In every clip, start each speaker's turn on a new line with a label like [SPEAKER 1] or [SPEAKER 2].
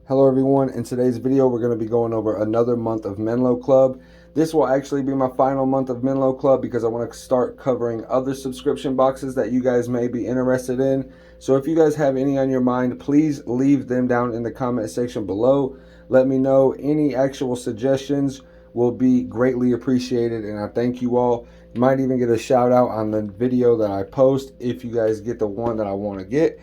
[SPEAKER 1] Hello everyone, in today's video we're going to be going over another month of Menlo Club. This will actually be my final month of Menlo Club because I want to start covering other subscription boxes that you guys may be interested in. So if you guys have any on your mind, please leave them down in the comment section below. Let me know. Any actual suggestions will be greatly appreciated, and I thank you all. You might even get a shout out on the video that I post if you guys get the one that I want to get,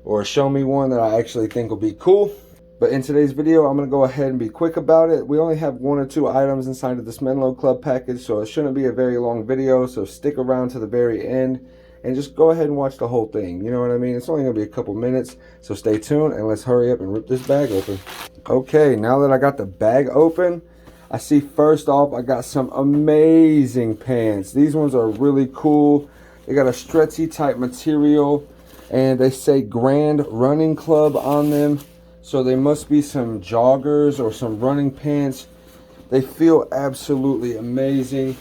[SPEAKER 1] or show me one that I actually think will be cool. But in today's video, I'm going to go ahead and be quick about it. We only have 1 or 2 items inside of this Menlo Club package, so it shouldn't be a very long video. So stick around to the very end and just go ahead and watch the whole thing. You know what I mean? It's only going to be a couple minutes, so stay tuned and let's hurry up and rip this bag open. Okay, now that I got the bag open, I see first off I got some amazing pants. These ones are really cool. They got a stretchy type material and they say Grand Running Club on them. So they must be some joggers or some running pants. They feel absolutely amazing.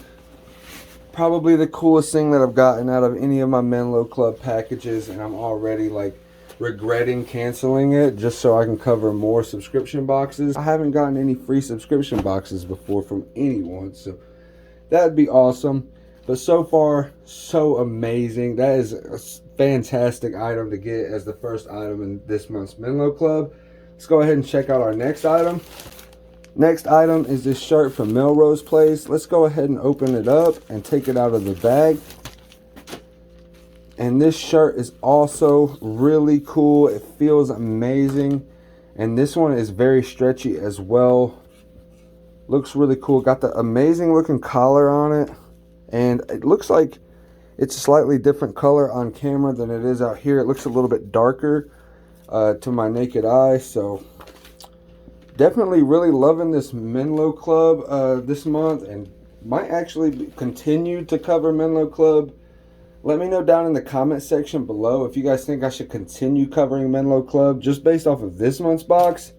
[SPEAKER 1] Probably the coolest thing that I've gotten out of any of my Menlo Club packages, and I'm already like regretting canceling it just so I can cover more subscription boxes. I haven't gotten any free subscription boxes before from anyone, so that'd be awesome. But so far, so amazing. That is a fantastic item to get as the first item in this month's Menlo Club. Let's go ahead and check out our next item. Next item is this shirt from Melrose Place. Let's go ahead and open it up and take it out of the bag. And this shirt is also really cool. It feels amazing. And this one is very stretchy as well. Looks really cool. Got the amazing looking collar on it. And it looks like it's a slightly different color on camera than it is out here. It looks a little bit darker to my naked eye. So definitely really loving this Menlo Club this month, and might actually continue to cover Menlo Club. Let me know down in the comment section below if you guys think I should continue covering Menlo Club. Just based off of this month's box,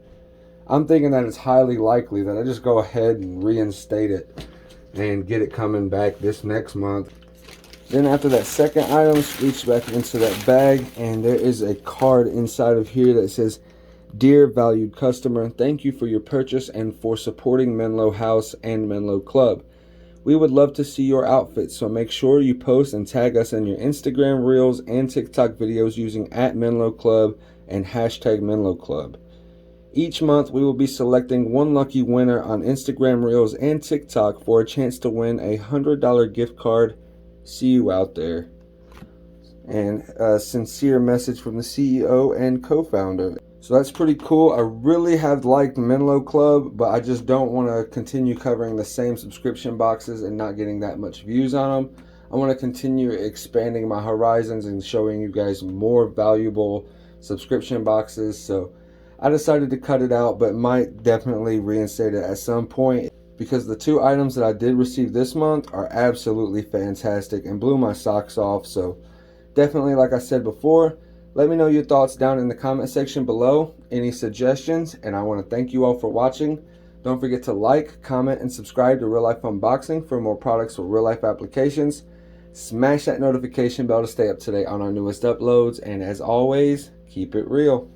[SPEAKER 1] I'm thinking that it's highly likely that I just go ahead and reinstate it and get it coming back this next month. Then after that second item, reach back into that bag, and there is a card inside of here that says, "Dear valued customer, thank you for your purchase and for supporting Menlo House and Menlo Club. We would love to see your outfit, so make sure you post and tag us in your Instagram Reels and TikTok videos using @MenloClub and #MenloClub. Each month, we will be selecting one lucky winner on Instagram Reels and TikTok for a chance to win a $100 gift card. See you out there." And a sincere message from the CEO and co-founder. So that's pretty cool. I really have liked Menlo Club, but I just don't want to continue covering the same subscription boxes and not getting that much views on them. I want to continue expanding my horizons and showing you guys more valuable subscription boxes. So I decided to cut it out, but might definitely reinstate it at some point, because the 2 items that I did receive this month are absolutely fantastic and blew my socks off. So definitely, like I said before, let me know your thoughts down in the comment section below, any suggestions, and I want to thank you all for watching. Don't forget to like, comment, and subscribe to Real Life Unboxing for more products for real life applications. Smash that notification bell to stay up to date on our newest uploads, and as always, keep it real.